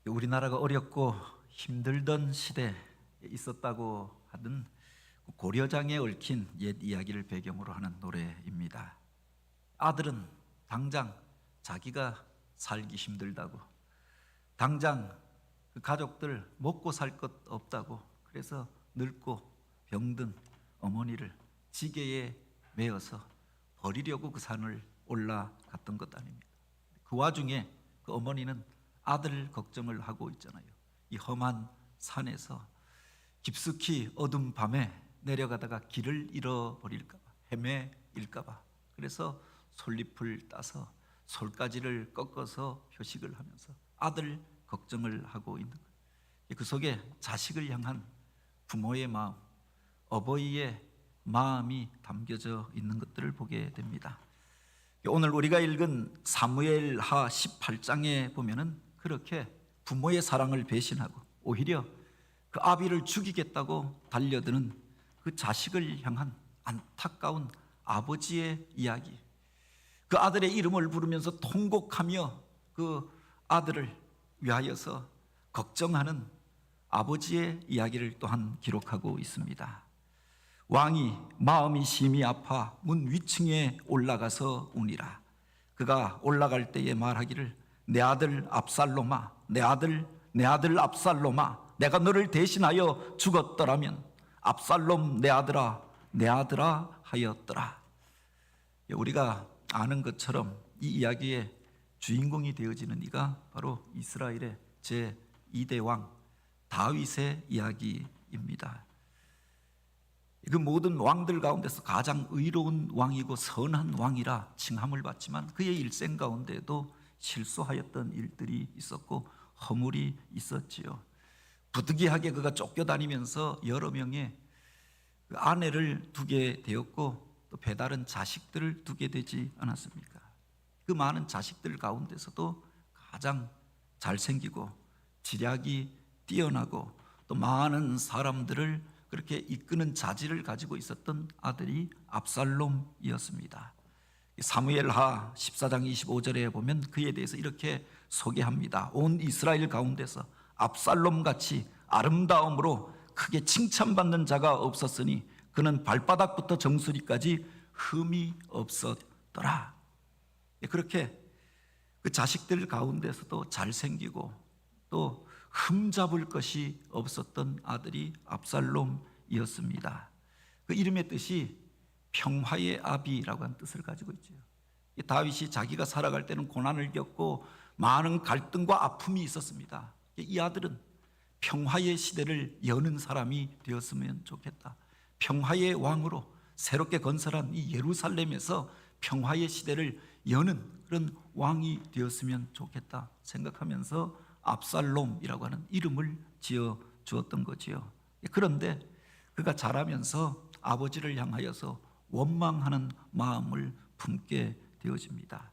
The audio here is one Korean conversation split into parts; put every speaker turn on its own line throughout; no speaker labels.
우리나라가 어렵고 힘들던 시대에 있었다고 하던 고려장에 얽힌 옛 이야기를 배경으로 하는 노래입니다. 아들은 당장 자기가 살기 힘들다고, 당장 그 가족들 먹고 살 것 없다고, 그래서 늙고 병든 어머니를 지게에 메어서 버리려고 그 산을 올라갔던 것 아닙니까? 그 와중에 그 어머니는 아들 걱정을 하고 있잖아요. 이 험한 산에서 깊숙이 어두운 밤에 내려가다가 길을 잃어버릴까 봐, 헤매일까 봐, 그래서 솔잎을 따서 솔가지를 꺾어서 표식을 하면서 아들 걱정을 하고 있는 거예요. 그 속에 자식을 향한 부모의 마음, 어버이의 마음이 담겨져 있는 것들을 보게 됩니다. 오늘 우리가 읽은 사무엘하 18장에 보면은 그렇게 부모의 사랑을 배신하고 오히려 그 아비를 죽이겠다고 달려드는 그 자식을 향한 안타까운 아버지의 이야기, 그 아들의 이름을 부르면서 통곡하며 그 아들을 위하여서 걱정하는 아버지의 이야기를 또한 기록하고 있습니다. 왕이 마음이 심히 아파 문 위층에 올라가서 우니라. 그가 올라갈 때에 말하기를, 내 아들 압살롬아, 내 아들 압살롬아, 내가 너를 대신하여 죽었더라면 압살롬 내 아들아 하였더라. 우리가 아는 것처럼 이 이야기의 주인공이 되어지는 이가 바로 이스라엘의 제2대 왕 다윗의 이야기입니다. 그 모든 왕들 가운데서 가장 의로운 왕이고 선한 왕이라 칭함을 받지만 그의 일생 가운데도 실수하였던 일들이 있었고 허물이 있었지요. 부득이하게 그가 쫓겨다니면서 여러 명의 아내를 두게 되었고 또 배다른 자식들을 두게 되지 않았습니까? 그 많은 자식들 가운데서도 가장 잘생기고 지략이 뛰어나고 또 많은 사람들을 그렇게 이끄는 자질을 가지고 있었던 아들이 압살롬이었습니다. 사무엘하 14장 25절에 보면 그에 대해서 이렇게 소개합니다. 온 이스라엘 가운데서 압살롬같이 아름다움으로 크게 칭찬받는 자가 없었으니 그는 발바닥부터 정수리까지 흠이 없었더라. 그렇게 그 자식들 가운데서도 잘생기고 또 흠잡을 것이 없었던 아들이 압살롬이었습니다. 그 이름의 뜻이 평화의 아비라고 하는 뜻을 가지고 있죠. 다윗이 자기가 살아갈 때는 고난을 겪고 많은 갈등과 아픔이 있었습니다. 이 아들은 평화의 시대를 여는 사람이 되었으면 좋겠다. 평화의 왕으로 새롭게 건설한 이 예루살렘에서 평화의 시대를 여는 그런 왕이 되었으면 좋겠다 생각하면서 압살롬이라고 하는 이름을 지어 주었던 거지요. 그런데 그가 자라면서 아버지를 향하여서 원망하는 마음을 품게 되어집니다.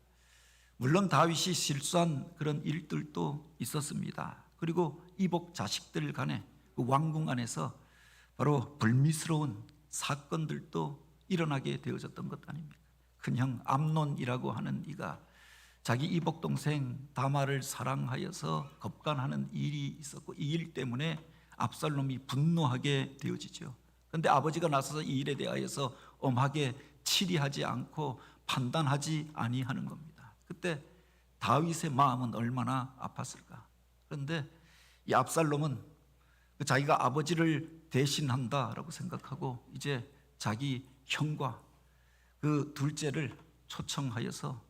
물론 다윗이 실수한 그런 일들도 있었습니다. 그리고 이복 자식들 간에 그 왕궁 안에서 바로 불미스러운 사건들도 일어나게 되어졌던 것 아닙니까? 큰형 암논이라고 하는 이가 자기 이복 동생 다말을 사랑하여서 겁간하는 일이 있었고 이 일 때문에 압살롬이 분노하게 되어지죠. 그런데 아버지가 나서서 이 일에 대하여서 엄하게 치리하지 않고 판단하지 아니하는 겁니다. 그때 다윗의 마음은 얼마나 아팠을까. 그런데 이 압살롬은 자기가 아버지를 대신한다라고 생각하고 이제 자기 형과 그 둘째를 초청하여서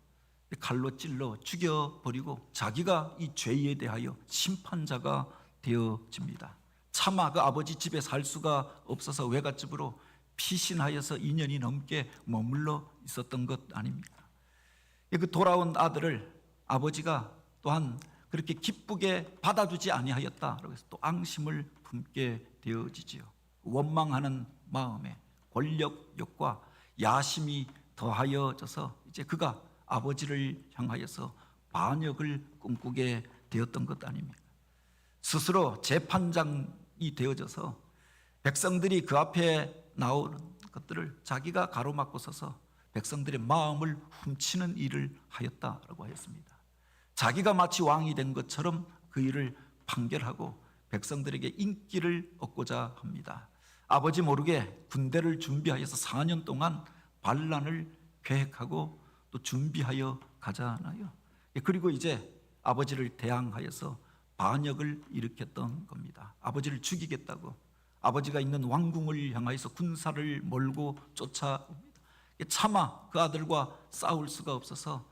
칼로 찔러 죽여버리고 자기가 이 죄에 대하여 심판자가 되어집니다. 차마 그 아버지 집에 살 수가 없어서 외갓집으로 피신하여서 2년이 넘게 머물러 있었던 것 아닙니까? 그 돌아온 아들을 아버지가 또한 그렇게 기쁘게 받아주지 아니하였다라고 해서 또 앙심을 품게 되어지지요. 원망하는 마음에 권력욕과 야심이 더하여져서 이제 그가 아버지를 향하여서 반역을 꿈꾸게 되었던 것 아닙니까? 스스로 재판장이 되어져서 백성들이 그 앞에 나오는 것들을 자기가 가로막고 서서 백성들의 마음을 훔치는 일을 하였다라고 하였습니다. 자기가 마치 왕이 된 것처럼 그 일을 판결하고 백성들에게 인기를 얻고자 합니다. 아버지 모르게 군대를 준비하여서 4년 동안 반란을 계획하고 또 준비하여 가잖아요. 그리고 이제 아버지를 대항하여서 반역을 일으켰던 겁니다. 아버지를 죽이겠다고 아버지가 있는 왕궁을 향하여서 군사를 몰고 쫓아옵니다. 차마 그 아들과 싸울 수가 없어서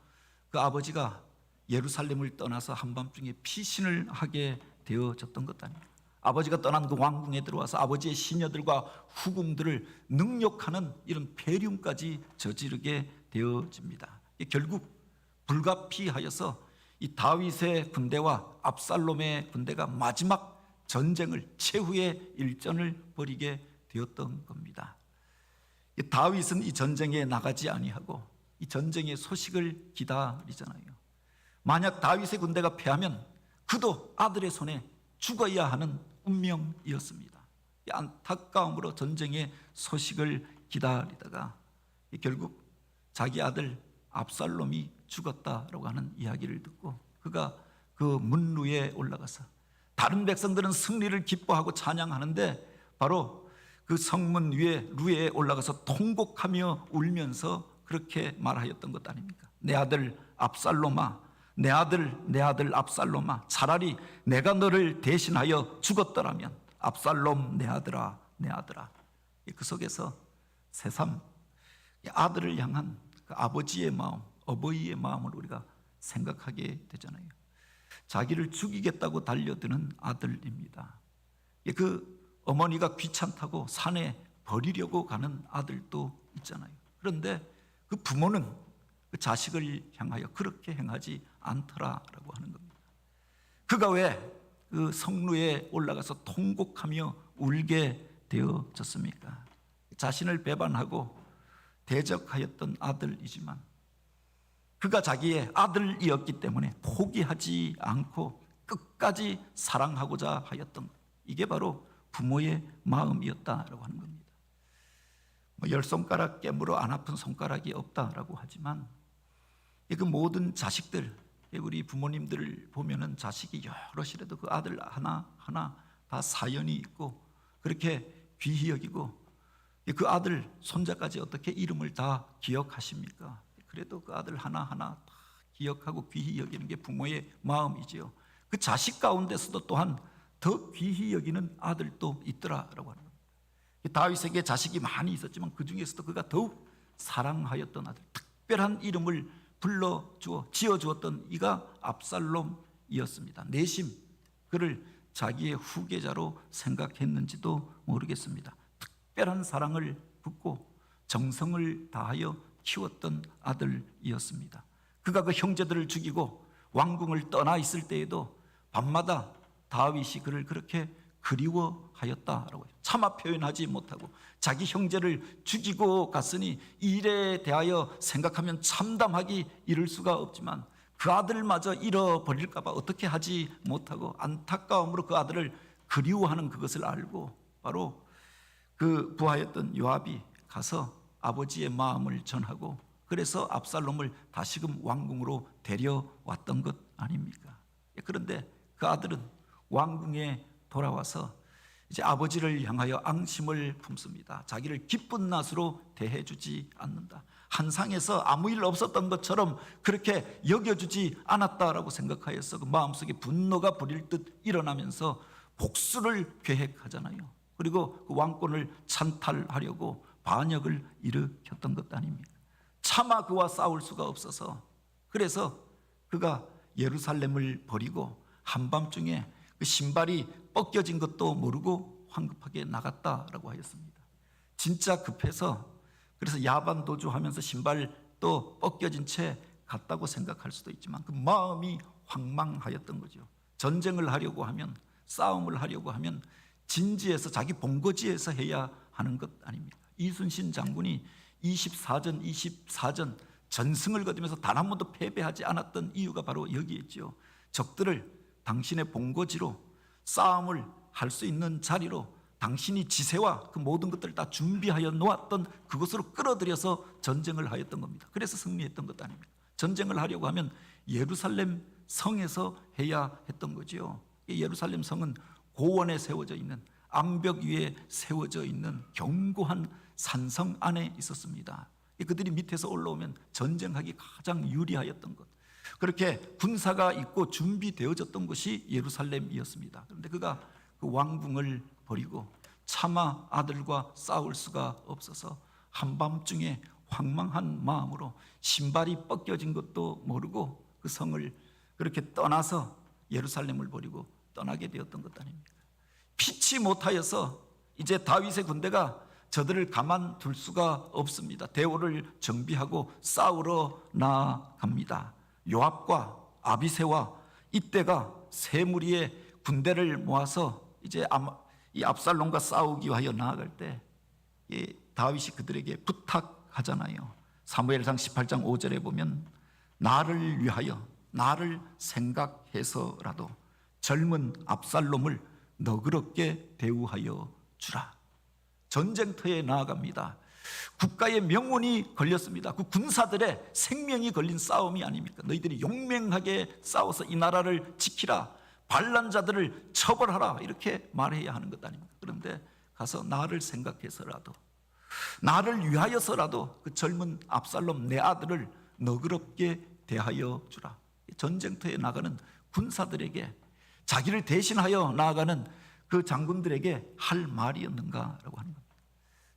그 아버지가 예루살렘을 떠나서 한밤중에 피신을 하게 되어졌던 것 아닙니까? 아버지가 떠난 그 왕궁에 들어와서 아버지의 시녀들과 후궁들을 능욕하는 이런 폐륜까지 저지르게 되어집니다. 결국 불가피하여서 이 다윗의 군대와 압살롬의 군대가 마지막 전쟁을, 최후의 일전을 벌이게 되었던 겁니다. 다윗은 이 전쟁에 나가지 아니하고 이 전쟁의 소식을 기다리잖아요. 만약 다윗의 군대가 패하면 그도 아들의 손에 죽어야 하는 운명이었습니다. 안타까움으로 전쟁의 소식을 기다리다가 결국 자기 아들 압살롬이 죽었다라고 하는 이야기를 듣고 그가 그 문루에 올라가서 다른 백성들은 승리를 기뻐하고 찬양하는데 바로 그 성문 위에 루에 올라가서 통곡하며 울면서 그렇게 말하였던 것 아닙니까? 내 아들 압살롬아, 내 아들 압살롬아, 차라리 내가 너를 대신하여 죽었더라면 압살롬 내 아들아, 내 아들아. 그 속에서 새삼 아들을 향한 그 아버지의 마음, 어버이의 마음을 우리가 생각하게 되잖아요. 자기를 죽이겠다고 달려드는 아들입니다. 그 어머니가 귀찮다고 산에 버리려고 가는 아들도 있잖아요. 그런데 그 부모는 그 자식을 향하여 그렇게 행하지 않더라라고 하는 겁니다. 그가 왜 그 성루에 올라가서 통곡하며 울게 되어졌습니까? 자신을 배반하고 대적하였던 아들이지만 그가 자기의 아들이었기 때문에 포기하지 않고 끝까지 사랑하고자 하였던 것. 이게 바로 부모의 마음이었다라고 하는 겁니다. 10손가락 깨물어 안 아픈 손가락이 없다라고 하지만 그 모든 자식들, 우리 부모님들을 보면은 자식이 여럿이라도 그 아들 하나 다 사연이 있고 그렇게 귀히 여기고 그 아들 손자까지 어떻게 이름을 다 기억하십니까? 그래도 그 아들 하나하나 다 기억하고 귀히 여기는 게 부모의 마음이지요. 그 자식 가운데서도 또한 더 귀히 여기는 아들도 있더라라고 하는 겁니다. 다윗에게 자식이 많이 있었지만 그 중에서도 그가 더욱 사랑하였던 아들, 특별한 이름을 지어주었던 이가 압살롬이었습니다. 내심 그를 자기의 후계자로 생각했는지도 모르겠습니다. 특별한 사랑을 붓고 정성을 다하여 키웠던 아들이었습니다. 그가 그 형제들을 죽이고 왕궁을 떠나 있을 때에도 밤마다 다윗이 그를 그렇게 그리워하였다라고 해요. 차마 표현하지 못하고 자기 형제를 죽이고 갔으니 이 일에 대하여 생각하면 참담하기 이를 수가 없지만 그 아들마저 잃어버릴까 봐 어떻게 하지 못하고 안타까움으로 그 아들을 그리워하는 그것을 알고 바로 그 부하였던 요압이 가서 아버지의 마음을 전하고 그래서 압살롬을 다시금 왕궁으로 데려왔던 것 아닙니까? 그런데 그 아들은 왕궁에 돌아와서 이제 아버지를 향하여 앙심을 품습니다. 자기를 기쁜 낫으로 대해주지 않는다. 한상에서 아무 일 없었던 것처럼 그렇게 여겨주지 않았다라고 생각하여서 그 마음속에 분노가 부릴 듯 일어나면서 복수를 계획하잖아요. 그리고 그 왕권을 찬탈하려고 반역을 일으켰던 것 아닙니까? 차마 그와 싸울 수가 없어서 그래서 그가 예루살렘을 버리고 한밤중에 그 신발이 벗겨진 것도 모르고 황급하게 나갔다라고 하였습니다. 진짜 급해서 그래서 야반도주하면서 신발도 벗겨진 채 갔다고 생각할 수도 있지만 그 마음이 황망하였던 거죠. 전쟁을 하려고 하면 싸움을 하려고 하면 진지에서 자기 본거지에서 해야 하는 것 아닙니까? 이순신 장군이 24전 전승을 거두면서 단 한 번도 패배하지 않았던 이유가 바로 여기에 있죠. 적들을 당신의 본거지로 싸움을 할 수 있는 자리로 당신이 지세와 그 모든 것들을 다 준비하여 놓았던 그곳으로 끌어들여서 전쟁을 하였던 겁니다. 그래서 승리했던 것 아닙니까? 전쟁을 하려고 하면 예루살렘 성에서 해야 했던 거지요. 예루살렘 성은 고원에 세워져 있는, 암벽 위에 세워져 있는 견고한 산성 안에 있었습니다. 그들이 밑에서 올라오면 전쟁하기 가장 유리하였던 것, 그렇게 군사가 있고 준비되어졌던 것이 예루살렘이었습니다. 그런데 그가 그 왕궁을 버리고 차마 아들과 싸울 수가 없어서 한밤중에 황망한 마음으로 신발이 벗겨진 것도 모르고 그 성을 그렇게 떠나서 예루살렘을 버리고 떠나게 되었던 것 아닙니까? 피치 못하여서 이제 다윗의 군대가 저들을 가만둘 수가 없습니다. 대오를 정비하고 싸우러 나아갑니다. 요압과 아비새와 이때가 세 무리의 군대를 모아서 이제 이 압살롬과 싸우기 위하여 나아갈 때 다윗이 그들에게 부탁하잖아요. 사무엘상 18장 5절에 보면 나를 위하여, 나를 생각해서라도 젊은 압살롬을 너그럽게 대우하여 주라. 전쟁터에 나아갑니다. 국가의 명운이 걸렸습니다. 그 군사들의 생명이 걸린 싸움이 아닙니까? 너희들이 용맹하게 싸워서 이 나라를 지키라, 반란자들을 처벌하라, 이렇게 말해야 하는 것 아닙니까? 그런데 가서 나를 생각해서라도, 나를 위하여서라도 그 젊은 압살롬 내 아들을 너그럽게 대하여 주라. 전쟁터에 나가는 군사들에게, 자기를 대신하여 나아가는 그 장군들에게 할 말이었는가라고 하는 겁니다.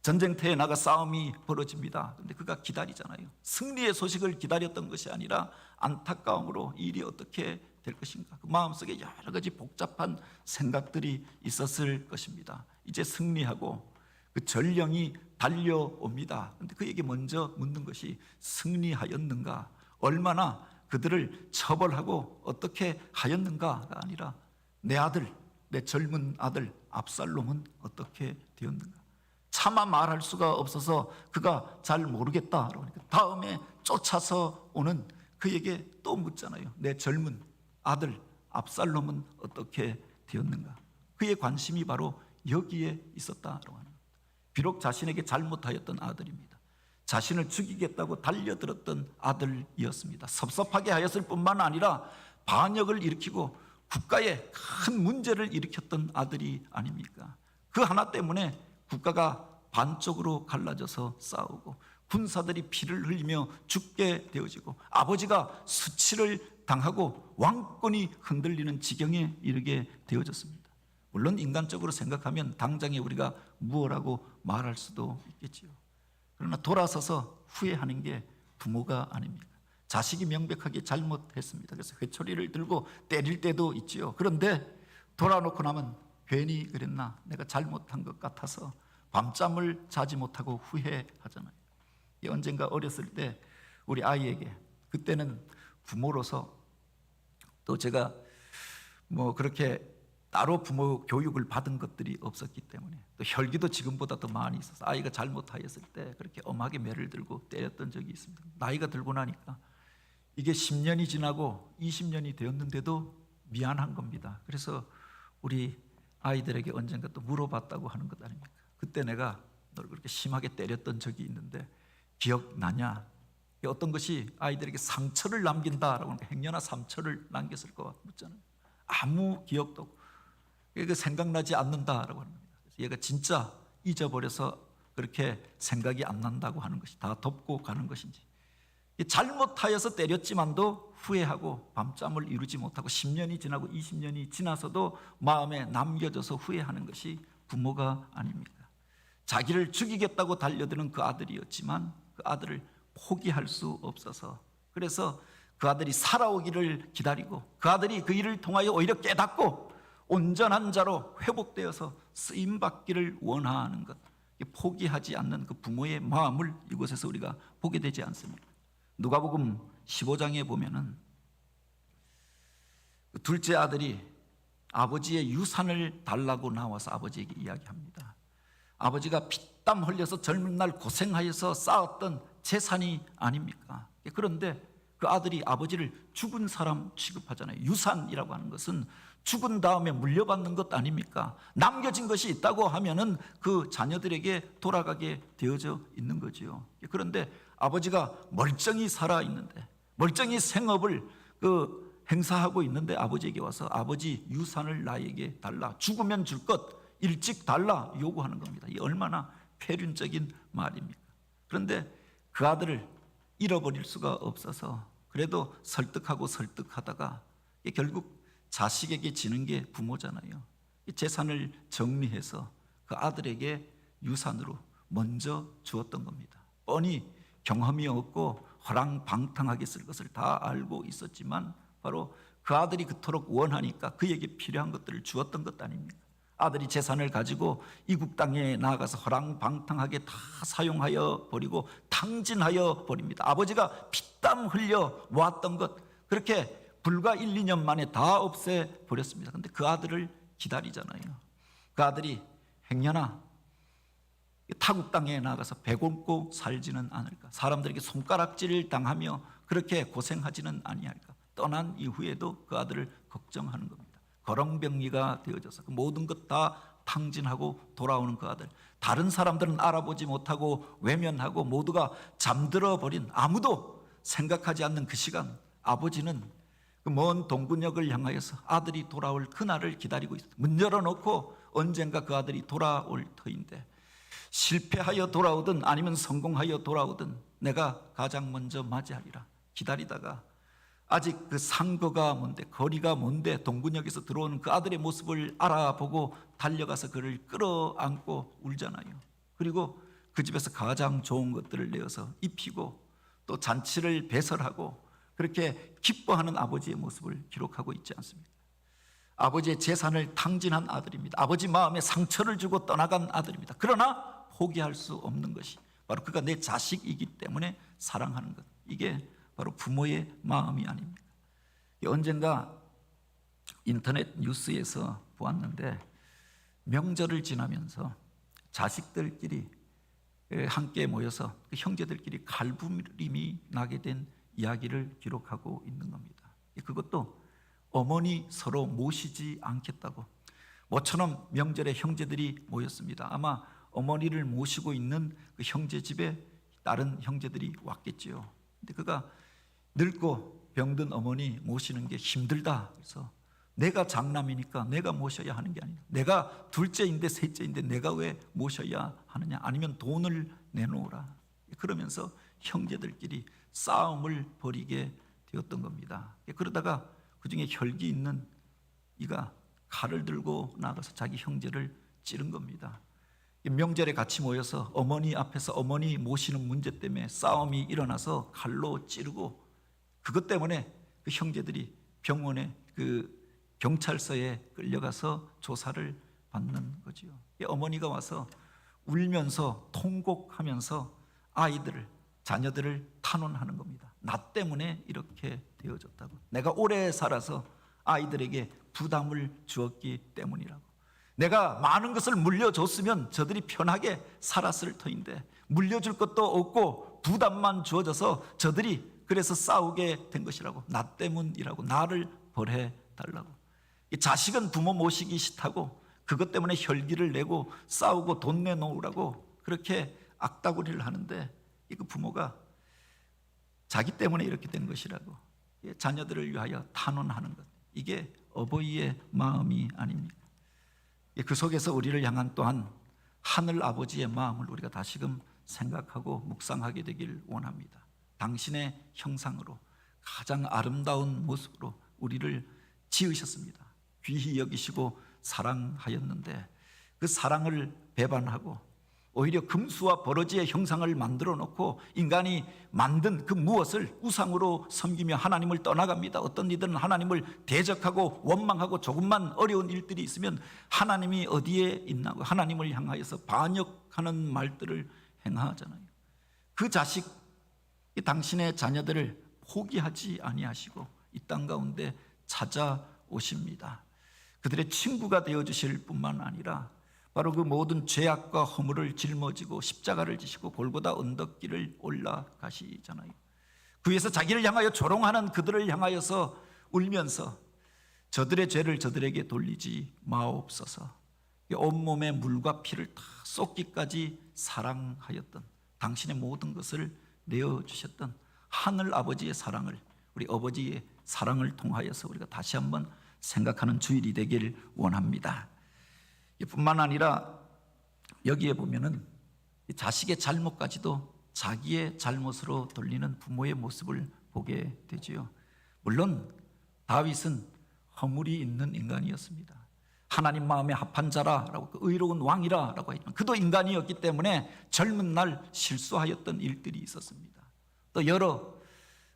전쟁터에 나가 싸움이 벌어집니다. 그런데 그가 기다리잖아요. 승리의 소식을 기다렸던 것이 아니라 안타까움으로 일이 어떻게 될 것인가, 그 마음속에 여러 가지 복잡한 생각들이 있었을 것입니다. 이제 승리하고 그 전령이 달려옵니다. 그런데 그에게 먼저 묻는 것이 승리하였는가, 얼마나 그들을 처벌하고 어떻게 하였는가가 아니라 내 아들, 내 젊은 아들 압살롬은 어떻게 되었는가. 차마 말할 수가 없어서 그가 잘 모르겠다. 그러니까 다음에 쫓아서 오는 그에게 또 묻잖아요. 내 젊은 아들 압살롬은 어떻게 되었는가. 그의 관심이 바로 여기에 있었다라고 하는 겁니다. 비록 자신에게 잘못하였던 아들입니다. 자신을 죽이겠다고 달려들었던 아들이었습니다. 섭섭하게 하였을 뿐만 아니라 반역을 일으키고 국가에 큰 문제를 일으켰던 아들이 아닙니까? 그 하나 때문에 국가가 반쪽으로 갈라져서 싸우고 군사들이 피를 흘리며 죽게 되어지고 아버지가 수치를 당하고 왕권이 흔들리는 지경에 이르게 되어졌습니다. 물론 인간적으로 생각하면 당장에 우리가 무엇라고 말할 수도 있겠지요. 그러나 돌아서서 후회하는 게 부모가 아닙니까? 자식이 명백하게 잘못했습니다. 그래서 회초리를 들고 때릴 때도 있지요. 그런데 돌아놓고 나면 괜히 그랬나, 내가 잘못한 것 같아서 밤잠을 자지 못하고 후회하잖아요. 언젠가 어렸을 때 우리 아이에게, 그때는 부모로서 또 제가 뭐 그렇게 따로 부모 교육을 받은 것들이 없었기 때문에 또 혈기도 지금보다 더 많이 있어서 아이가 잘못하였을 때 그렇게 엄하게 매를 들고 때렸던 적이 있습니다. 나이가 들고 나니까 이게 10년이 지나고 20년이 되었는데도 미안한 겁니다. 그래서 우리 아이들에게 언젠가 또 물어봤다고 하는 것 아닙니까? 그때 내가 너를 그렇게 심하게 때렸던 적이 있는데 기억나냐? 어떤 것이 아이들에게 상처를 남긴다라고 하니까 행여나 상처를 남겼을 것 같고 묻잖아요. 아무 기억도 없고 그 생각나지 않는다라고 하는 겁니다. 그래서 얘가 진짜 잊어버려서 그렇게 생각이 안 난다고 하는 것이 다 덮고 가는 것인지, 잘못하여서 때렸지만도 후회하고 밤잠을 이루지 못하고 10년이 지나고 20년이 지나서도 마음에 남겨져서 후회하는 것이 부모가 아닙니까? 자기를 죽이겠다고 달려드는 그 아들이었지만 그 아들을 포기할 수 없어서, 그래서 그 아들이 살아오기를 기다리고 그 아들이 그 일을 통하여 오히려 깨닫고 온전한 자로 회복되어서 쓰임받기를 원하는 것, 포기하지 않는 그 부모의 마음을 이곳에서 우리가 보게 되지 않습니까? 누가복음 15장에 보면은 그 둘째 아들이 아버지의 유산을 달라고 나와서 아버지에게 이야기합니다. 아버지가 피땀 흘려서 젊은 날 고생하여서 쌓았던 재산이 아닙니까? 그런데 그 아들이 아버지를 죽은 사람 취급하잖아요. 유산이라고 하는 것은 죽은 다음에 물려받는 것 아닙니까? 남겨진 것이 있다고 하면은 그 자녀들에게 돌아가게 되어져 있는 거지요. 그런데 아버지가 멀쩡히 살아 있는데, 멀쩡히 생업을 행사하고 있는데 아버지에게 와서 아버지 유산을 나에게 달라, 죽으면 줄 것 일찍 달라 요구하는 겁니다. 이 얼마나 폐륜적인 말입니까? 그런데 그 아들을 잃어버릴 수가 없어서 그래도 설득하다가 결국 자식에게 지는 게 부모잖아요. 이 재산을 정리해서 그 아들에게 유산으로 먼저 주었던 겁니다. 뻔히 경험이 없고 허랑방탕하게 쓸 것을 다 알고 있었지만 바로 그 아들이 그토록 원하니까 그에게 필요한 것들을 주었던 것 아닙니까? 아들이 재산을 가지고 이국 땅에 나아가서 허랑방탕하게 다 사용하여 버리고 탕진하여 버립니다. 아버지가 피땀 흘려 모았던 것 그렇게 불과 1, 2년 만에 다 없애 버렸습니다. 그런데 그 아들을 기다리잖아요. 그 아들이 행여나 타국 땅에 나가서 배고프고 살지는 않을까, 사람들에게 손가락질을 당하며 그렇게 고생하지는 아니할까, 떠난 이후에도 그 아들을 걱정하는 겁니다. 거렁병이가 되어져서 그 모든 것 다 탕진하고 돌아오는 그 아들, 다른 사람들은 알아보지 못하고 외면하고 모두가 잠들어 버린, 아무도 생각하지 않는 그 시간, 아버지는 그 먼 동군역을 향하여서 아들이 돌아올 그날을 기다리고 있어요. 문 열어놓고 언젠가 그 아들이 돌아올 터인데, 실패하여 돌아오든 아니면 성공하여 돌아오든 내가 가장 먼저 맞이하리라 기다리다가 아직 그 상거가 뭔데, 거리가 뭔데, 동군역에서 들어오는 그 아들의 모습을 알아보고 달려가서 그를 끌어안고 울잖아요. 그리고 그 집에서 가장 좋은 것들을 내어서 입히고 또 잔치를 배설하고 그렇게 기뻐하는 아버지의 모습을 기록하고 있지 않습니까? 아버지의 재산을 탕진한 아들입니다. 아버지 마음에 상처를 주고 떠나간 아들입니다. 그러나 포기할 수 없는 것이 바로 그가 내 자식이기 때문에 사랑하는 것, 이게 바로 부모의 마음이 아닙니까? 언젠가 인터넷 뉴스에서 보았는데, 명절을 지나면서 자식들끼리 함께 모여서 그 형제들끼리 갈부림이 나게 된 이야기를 기록하고 있는 겁니다. 그것도 어머니 서로 모시지 않겠다고, 모처럼 명절에 형제들이 모였습니다. 아마 어머니를 모시고 있는 그 형제 집에 다른 형제들이 왔겠지요. 근데 그가 늙고 병든 어머니 모시는 게 힘들다. 그래서 내가 장남이니까 내가 모셔야 하는 게 아니라, 내가 둘째인데 셋째인데 내가 왜 모셔야 하느냐, 아니면 돈을 내놓으라. 그러면서 형제들끼리 싸움을 벌이게 되었던 겁니다. 그러다가 그중에 혈기 있는 이가 칼을 들고 나가서 자기 형제를 찌른 겁니다. 명절에 같이 모여서 어머니 앞에서 어머니 모시는 문제 때문에 싸움이 일어나서 칼로 찌르고, 그것 때문에 그 형제들이 병원에 그 경찰서에 끌려가서 조사를 받는 거지요. 어머니가 와서 울면서 통곡하면서 아이들을, 자녀들을 탄원하는 겁니다. 나 때문에 이렇게 되어졌다고, 내가 오래 살아서 아이들에게 부담을 주었기 때문이라고, 내가 많은 것을 물려줬으면 저들이 편하게 살았을 터인데 물려줄 것도 없고 부담만 주어져서 저들이 그래서 싸우게 된 것이라고, 나 때문이라고, 나를 벌해 달라고. 자식은 부모 모시기 싫다고 그것 때문에 혈기를 내고 싸우고 돈 내놓으라고 그렇게 악다구리를 하는데, 그 부모가 자기 때문에 이렇게 된 것이라고 자녀들을 위하여 탄원하는 것, 이게 어버이의 마음이 아닙니까? 그 속에서 우리를 향한 또한 하늘 아버지의 마음을 우리가 다시금 생각하고 묵상하게 되길 원합니다. 당신의 형상으로 가장 아름다운 모습으로 우리를 지으셨습니다. 귀히 여기시고 사랑하였는데 그 사랑을 배반하고 오히려 금수와 버러지의 형상을 만들어 놓고 인간이 만든 그 무엇을 우상으로 섬기며 하나님을 떠나갑니다. 어떤 이들은 하나님을 대적하고 원망하고 조금만 어려운 일들이 있으면 하나님이 어디에 있나고 하나님을 향하여서 반역하는 말들을 행하잖아요. 그 자식, 당신의 자녀들을 포기하지 아니하시고 이 땅 가운데 찾아오십니다. 그들의 친구가 되어주실 뿐만 아니라 바로 그 모든 죄악과 허물을 짊어지고 십자가를 지시고 골고다 언덕길을 올라가시잖아요. 그 위에서 자기를 향하여 조롱하는 그들을 향하여서 울면서 저들의 죄를 저들에게 돌리지 마옵소서. 온몸에 물과 피를 다 쏟기까지 사랑하였던, 당신의 모든 것을 내어주셨던 하늘 아버지의 사랑을 우리 어버지의 사랑을 통하여서 우리가 다시 한번 생각하는 주일이 되길 원합니다. 뿐만 아니라 여기에 보면은 자식의 잘못까지도 자기의 잘못으로 돌리는 부모의 모습을 보게 되지요. 물론 다윗은 허물이 있는 인간이었습니다. 하나님 마음에 합한 자라라고, 그 의로운 왕이라라고 했지만 그도 인간이었기 때문에 젊은 날 실수하였던 일들이 있었습니다. 또 여러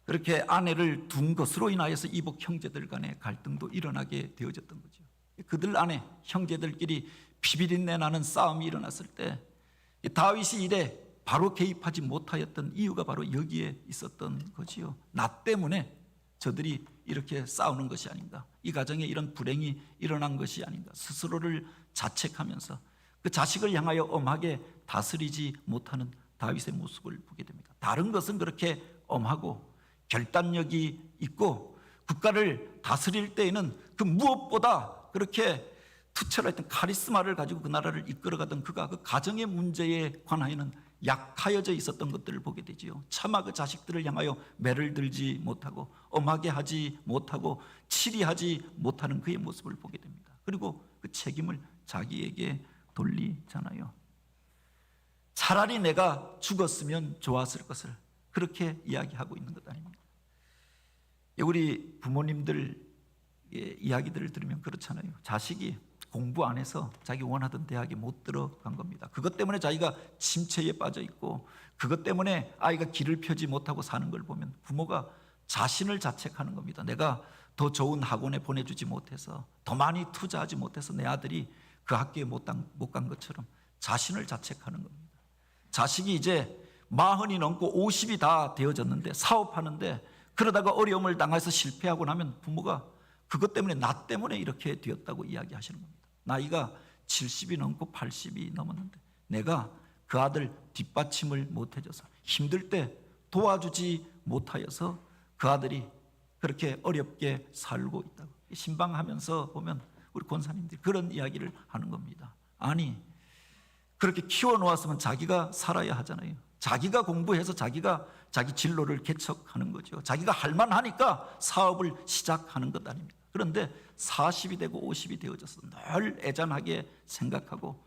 그렇게 아내를 둔 것으로 인하여서 이복 형제들 간의 갈등도 일어나게 되어졌던 거죠. 그들 안에 형제들끼리 비비린내 나는 싸움이 일어났을 때 다윗이 이래 바로 개입하지 못하였던 이유가 바로 여기에 있었던 거지요. 나 때문에 저들이 이렇게 싸우는 것이 아닌가, 이 가정에 이런 불행이 일어난 것이 아닌가, 스스로를 자책하면서 그 자식을 향하여 엄하게 다스리지 못하는 다윗의 모습을 보게 됩니다. 다른 것은 그렇게 엄하고 결단력이 있고 국가를 다스릴 때에는 그 무엇보다 그렇게 투철했던 카리스마를 가지고 그 나라를 이끌어가던 그가 그 가정의 문제에 관하여는 약하여져 있었던 것들을 보게 되지요. 차마 그 자식들을 향하여 매를 들지 못하고 엄하게 하지 못하고 치리하지 못하는 그의 모습을 보게 됩니다. 그리고 그 책임을 자기에게 돌리잖아요. 차라리 내가 죽었으면 좋았을 것을 그렇게 이야기하고 있는 것 아닙니까? 우리 부모님들 이야기들을 들으면 그렇잖아요. 자식이 공부 안 해서 자기 원하던 대학에 못 들어간 겁니다. 그것 때문에 자기가 침체에 빠져 있고 그것 때문에 아이가 길을 펴지 못하고 사는 걸 보면 부모가 자신을 자책하는 겁니다. 내가 더 좋은 학원에 보내주지 못해서, 더 많이 투자하지 못해서 내 아들이 그 학교에 못 간 것처럼 자신을 자책하는 겁니다. 자식이 이제 40이 넘고 50이 다 되어졌는데 사업하는데 그러다가 어려움을 당해서 실패하고 나면 부모가 그것 때문에 나 때문에 이렇게 되었다고 이야기하시는 겁니다. 나이가 70이 넘고 80이 넘었는데 내가 그 아들 뒷받침을 못해줘서 힘들 때 도와주지 못하여서 그 아들이 그렇게 어렵게 살고 있다고. 신방하면서 보면 우리 권사님들이 그런 이야기를 하는 겁니다. 아니, 그렇게 키워놓았으면 자기가 살아야 하잖아요. 자기가 공부해서 자기가 자기 진로를 개척하는 거죠. 자기가 할 만하니까 사업을 시작하는 것 아닙니다. 그런데 40이 되고 50이 되어져서 늘 애잔하게 생각하고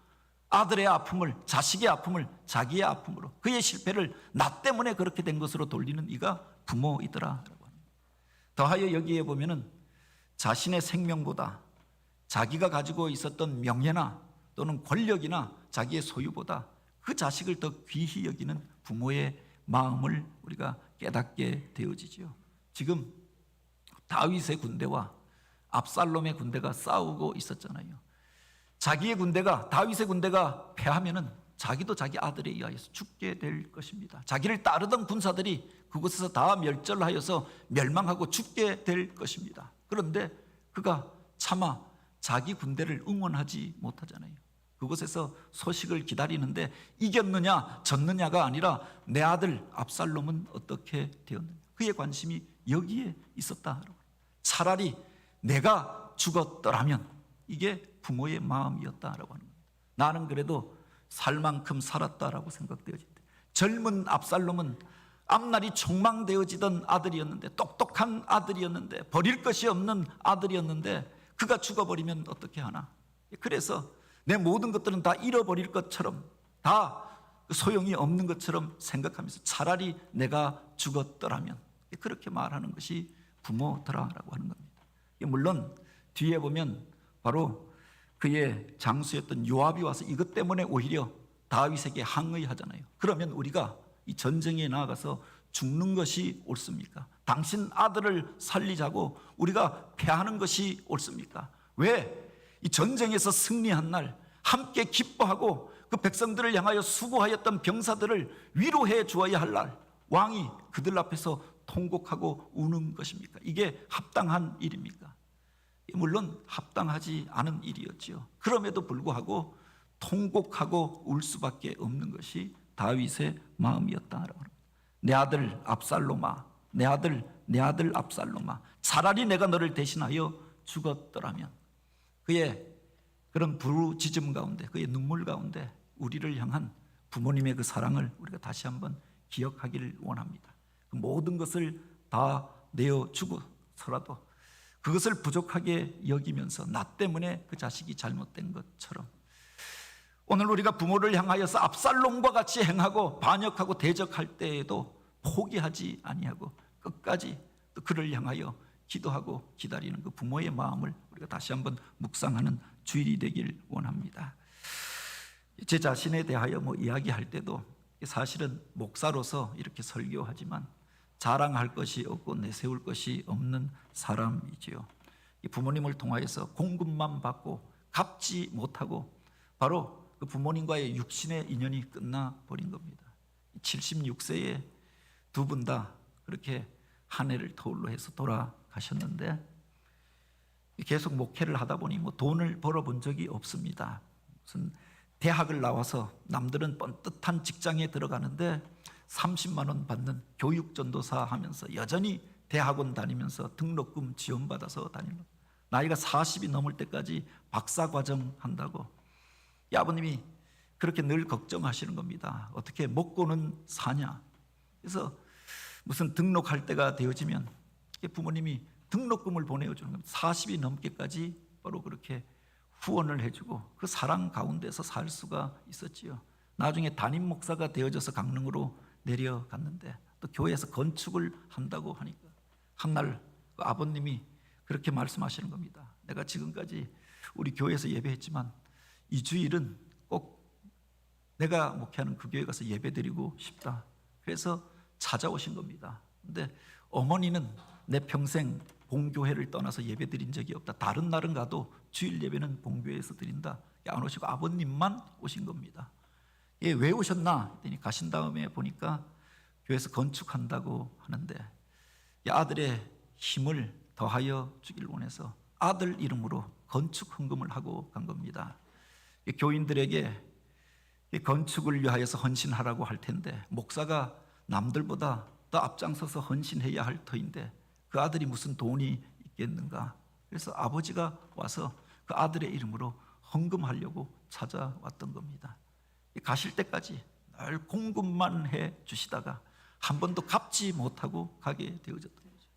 아들의 아픔을, 자식의 아픔을 자기의 아픔으로, 그의 실패를 나 때문에 그렇게 된 것으로 돌리는 이가 부모이더라라고 합니다. 더하여 여기에 보면은 자신의 생명보다 자기가 가지고 있었던 명예나 또는 권력이나 자기의 소유보다 그 자식을 더 귀히 여기는 부모의 마음을 우리가 깨닫게 되어지죠. 지금 다윗의 군대와 압살롬의 군대가 싸우고 있었잖아요. 자기의 군대가, 다윗의 군대가 패하면은 자기도 자기 아들에 의하여서 죽게 될 것입니다. 자기를 따르던 군사들이 그곳에서 다 멸절하여서 멸망하고 죽게 될 것입니다. 그런데 그가 차마 자기 군대를 응원하지 못하잖아요. 그곳에서 소식을 기다리는데 이겼느냐 졌느냐가 아니라 내 아들 압살롬은 어떻게 되었느냐, 그의 관심이 여기에 있었다. 차라리 내가 죽었더라면, 이게 부모의 마음이었다라고 하는 겁니다. 나는 그래도 살 만큼 살았다라고 생각되어질 때, 젊은 압살롬은 앞날이 촉망되어지던 아들이었는데, 똑똑한 아들이었는데, 버릴 것이 없는 아들이었는데 그가 죽어버리면 어떻게 하나. 그래서 내 모든 것들은 다 잃어버릴 것처럼, 다 소용이 없는 것처럼 생각하면서 차라리 내가 죽었더라면, 그렇게 말하는 것이 부모더라라고 하는 겁니다. 물론 뒤에 보면 바로 그의 장수였던 요압이 와서 이것 때문에 오히려 다윗에게 항의하잖아요. 그러면 우리가 이 전쟁에 나아가서 죽는 것이 옳습니까? 당신 아들을 살리자고 우리가 패하는 것이 옳습니까? 왜 이 전쟁에서 승리한 날 함께 기뻐하고 그 백성들을 향하여 수고하였던 병사들을 위로해 주어야 할 날 왕이 그들 앞에서 통곡하고 우는 것입니까? 이게 합당한 일입니까? 물론 합당하지 않은 일이었지요. 그럼에도 불구하고 통곡하고 울 수밖에 없는 것이 다윗의 마음이었다라고 합니다. 내 아들 압살롬아, 내 아들 압살롬아, 차라리 내가 너를 대신하여 죽었더라면. 그의 그런 부르짖음 가운데, 그의 눈물 가운데 우리를 향한 부모님의 그 사랑을 우리가 다시 한번 기억하기를 원합니다. 그 모든 것을 다 내어주고서 해서라도 그것을 부족하게 여기면서 나 때문에 그 자식이 잘못된 것처럼 오늘 우리가 부모를 향하여서 압살롬과 같이 행하고 반역하고 대적할 때에도 포기하지 아니하고 끝까지 또 그를 향하여 기도하고 기다리는 그 부모의 마음을 우리가 다시 한번 묵상하는 주일이 되길 원합니다. 제 자신에 대하여 이야기할 때도 사실은 목사로서 이렇게 설교하지만 자랑할 것이 없고 내세울 것이 없는 사람이지요. 부모님을 통하여서 공급만 받고 갚지 못하고 바로 그 부모님과의 육신의 인연이 끝나버린 겁니다. 76세에 두 분 다 그렇게 한 해를 터울로 해서 돌아가셨는데 계속 목회를 하다 보니 돈을 벌어본 적이 없습니다. 무슨 대학을 나와서 남들은 뻔듯한 직장에 들어가는데 30만 원 받는 교육전도사 하면서 여전히 대학원 다니면서 등록금 지원받아서 다니는, 나이가 40이 넘을 때까지 박사과정 한다고. 이 아버님이 그렇게 늘 걱정하시는 겁니다. 어떻게 먹고는 사냐. 그래서 무슨 등록할 때가 되어지면 부모님이 등록금을 보내주는 겁니다. 40이 넘게까지 바로 그렇게 후원을 해주고 그 사랑 가운데서 살 수가 있었지요. 나중에 담임 목사가 되어져서 강릉으로 내려갔는데 또 교회에서 건축을 한다고 하니까 한날 그 아버님이 그렇게 말씀하시는 겁니다. 내가 지금까지 우리 교회에서 예배했지만 이 주일은 꼭 내가 목회하는 그 교회 가서 예배드리고 싶다. 그래서 찾아오신 겁니다. 근데 어머니는 내 평생 본교회를 떠나서 예배드린 적이 없다. 다른 날은 가도 주일 예배는 본교회에서 드린다. 안 오시고 아버님만 오신 겁니다. 왜 오셨나 했더니 가신 다음에 보니까 교회에서 건축한다고 하는데 아들의 힘을 더하여 주길 원해서 아들 이름으로 건축 헌금을 하고 간 겁니다. 교인들에게 건축을 위하여서 헌신하라고 할 텐데 목사가 남들보다 더 앞장서서 헌신해야 할 터인데 그 아들이 무슨 돈이 있겠는가. 그래서 아버지가 와서 그 아들의 이름으로 헌금하려고 찾아왔던 겁니다. 가실 때까지 늘 공급만 해 주시다가 한 번도 갚지 못하고 가게 되어졌던 거죠.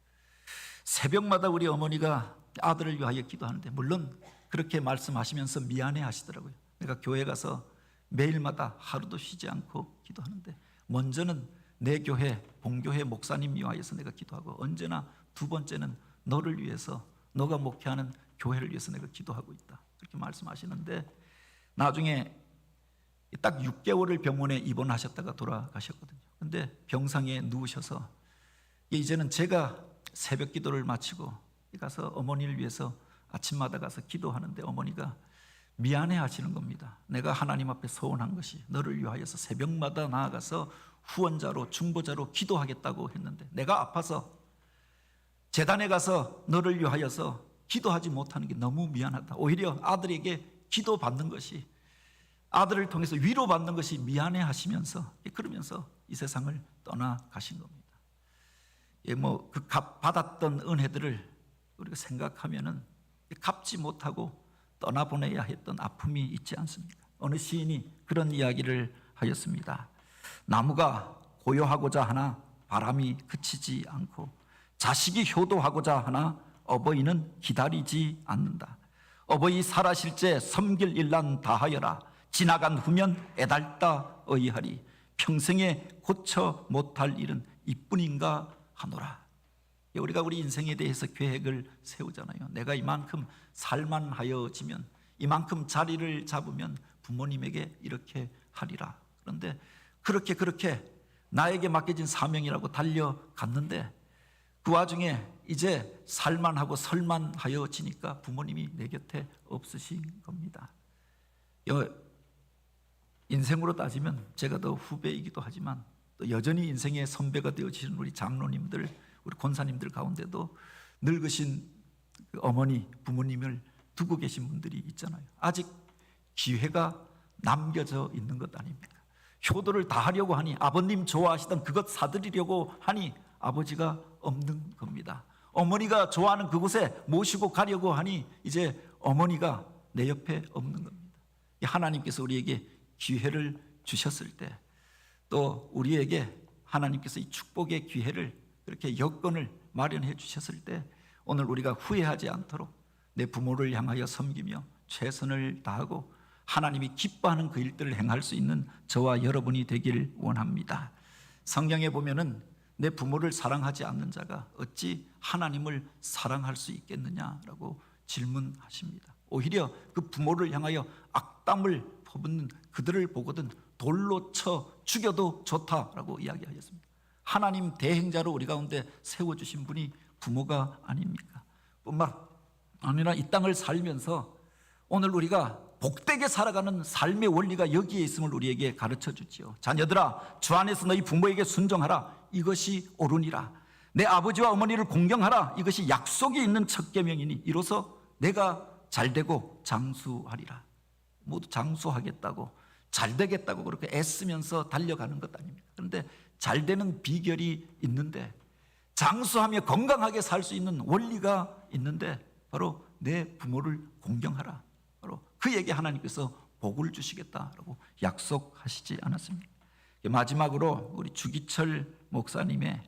새벽마다 우리 어머니가 아들을 위하여 기도하는데 물론 그렇게 말씀하시면서 미안해 하시더라고요. 내가 교회 가서 매일마다 하루도 쉬지 않고 기도하는데 먼저는 내 교회 본교회 목사님 위하여서 내가 기도하고 언제나 두 번째는 너를 위해서 너가 목회하는 교회를 위해서 내가 기도하고 있다. 그렇게 말씀하시는데 나중에 딱 6개월을 병원에 입원하셨다가 돌아가셨거든요. 근데 병상에 누우셔서 이제는 제가 새벽 기도를 마치고 가서 어머니를 위해서 아침마다 가서 기도하는데 어머니가 미안해 하시는 겁니다. 내가 하나님 앞에 서원한 것이 너를 위하여서 새벽마다 나아가서 후원자로 중보자로 기도하겠다고 했는데 내가 아파서 재단에 가서 너를 위하여서 기도하지 못하는 게 너무 미안하다. 오히려 아들에게 기도받는 것이 아들을 통해서 위로받는 것이 미안해 하시면서 그러면서 이 세상을 떠나가신 겁니다. 그 받았던 은혜들을 우리가 생각하면은 갚지 못하고 떠나보내야 했던 아픔이 있지 않습니까? 어느 시인이 그런 이야기를 하였습니다. 나무가 고요하고자 하나 바람이 그치지 않고 자식이 효도하고자 하나 어버이는 기다리지 않는다. 어버이 살아실제 섬길 일난 다하여라. 지나간 후면 애달다 의하리. 평생에 고쳐 못할 일은 이뿐인가 하노라. 우리가 우리 인생에 대해서 계획을 세우잖아요. 내가 이만큼 살만하여지면 이만큼 자리를 잡으면 부모님에게 이렇게 하리라. 그런데 그렇게 나에게 맡겨진 사명이라고 달려갔는데 그 와중에 이제 살만하고 설만하여지니까 부모님이 내 곁에 없으신 겁니다. 인생으로 따지면 제가 더 후배이기도 하지만 또 여전히 인생의 선배가 되어지는 우리 장로님들, 우리 권사님들 가운데도 늙으신 어머니, 부모님을 두고 계신 분들이 있잖아요. 아직 기회가 남겨져 있는 것 아닙니까? 효도를 다 하려고 하니 아버님 좋아하시던 그것 사드리려고 하니 아버지가 없는 겁니다. 어머니가 좋아하는 그곳에 모시고 가려고 하니 이제 어머니가 내 옆에 없는 겁니다. 하나님께서 우리에게 기회를 주셨을 때 또 우리에게 하나님께서 이 축복의 기회를 그렇게 여건을 마련해 주셨을 때 오늘 우리가 후회하지 않도록 내 부모를 향하여 섬기며 최선을 다하고 하나님이 기뻐하는 그 일들을 행할 수 있는 저와 여러분이 되길 원합니다. 성경에 보면은 내 부모를 사랑하지 않는 자가 어찌 하나님을 사랑할 수 있겠느냐라고 질문하십니다. 오히려 그 부모를 향하여 악담을 퍼붓는 그들을 보거든 돌로 쳐 죽여도 좋다라고 이야기하였습니다. 하나님 대행자로 우리 가운데 세워주신 분이 부모가 아닙니까? 뿐만 아니라 이 땅을 살면서 오늘 우리가 복되게 살아가는 삶의 원리가 여기에 있음을 우리에게 가르쳐 주지요. 자녀들아, 주 안에서 너희 부모에게 순종하라. 이것이 옳으니라. 내 아버지와 어머니를 공경하라. 이것이 약속이 있는 첫 계명이니 이로써 내가 잘되고 장수하리라. 모두 장수하겠다고 잘되겠다고 그렇게 애쓰면서 달려가는 것 아닙니까? 그런데 잘되는 비결이 있는데, 장수하며 건강하게 살 수 있는 원리가 있는데 바로 내 부모를 공경하라. 바로 그에게 하나님께서 복을 주시겠다라고 약속하시지 않았습니까? 마지막으로 우리 주기철 목사님의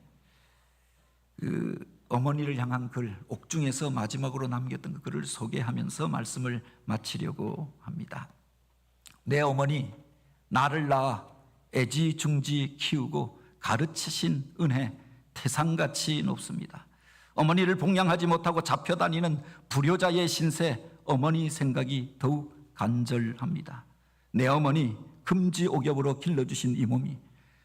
그 어머니를 향한 글, 옥중에서 마지막으로 남겼던 그 글을 소개하면서 말씀을 마치려고 합니다. 내 어머니, 나를 낳아 애지중지 키우고 가르치신 은혜 태산같이 높습니다. 어머니를 봉양하지 못하고 잡혀다니는 불효자의 신세, 어머니 생각이 더욱 간절합니다. 내 어머니 금지옥엽으로 길러주신 이 몸이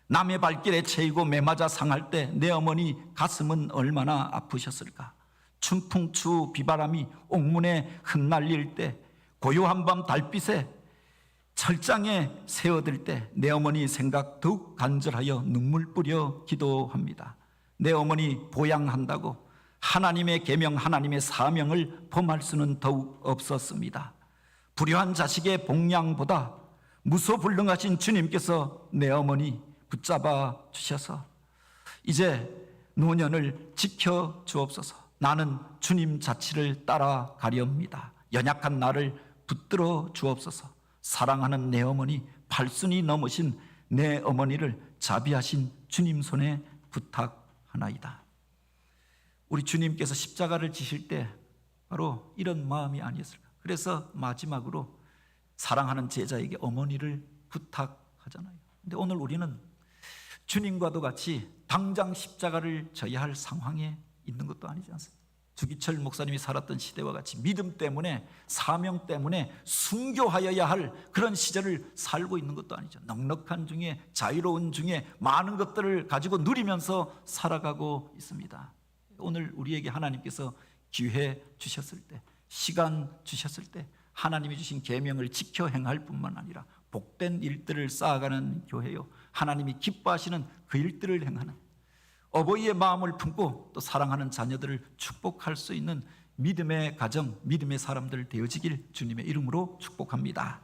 남의 발길에 채이고 매맞아 상할 때 내 어머니 가슴은 얼마나 아프셨을까. 춘풍추 비바람이 옥문에 흩날릴 때, 고요한 밤 달빛에 철장에 새어들 때 내 어머니 생각 더욱 간절하여 눈물 뿌려 기도합니다. 내 어머니 보양한다고 하나님의 계명, 하나님의 사명을 범할 수는 더욱 없었습니다. 불효한 자식의 봉양보다 무소불능하신 주님께서 내 어머니 붙잡아 주셔서 이제 노년을 지켜 주옵소서. 나는 주님 자치를 따라가렵니다. 연약한 나를 붙들어 주옵소서. 사랑하는 내 어머니, 팔순이 넘으신 내 어머니를 자비하신 주님 손에 부탁하나이다. 우리 주님께서 십자가를 지실 때 바로 이런 마음이 아니었을까. 그래서 마지막으로 사랑하는 제자에게 어머니를 부탁하잖아요. 근데 오늘 우리는 주님과도 같이 당장 십자가를 져야 할 상황에 있는 것도 아니지 않습니까? 주기철 목사님이 살았던 시대와 같이 믿음 때문에, 사명 때문에 순교하여야 할 그런 시절을 살고 있는 것도 아니죠. 넉넉한 중에, 자유로운 중에 많은 것들을 가지고 누리면서 살아가고 있습니다. 오늘 우리에게 하나님께서 기회 주셨을 때, 시간 주셨을 때 하나님이 주신 계명을 지켜 행할 뿐만 아니라 복된 일들을 쌓아가는 교회요, 하나님이 기뻐하시는 그 일들을 행하는 어버이의 마음을 품고 또 사랑하는 자녀들을 축복할 수 있는 믿음의 가정, 믿음의 사람들 되어지길 주님의 이름으로 축복합니다.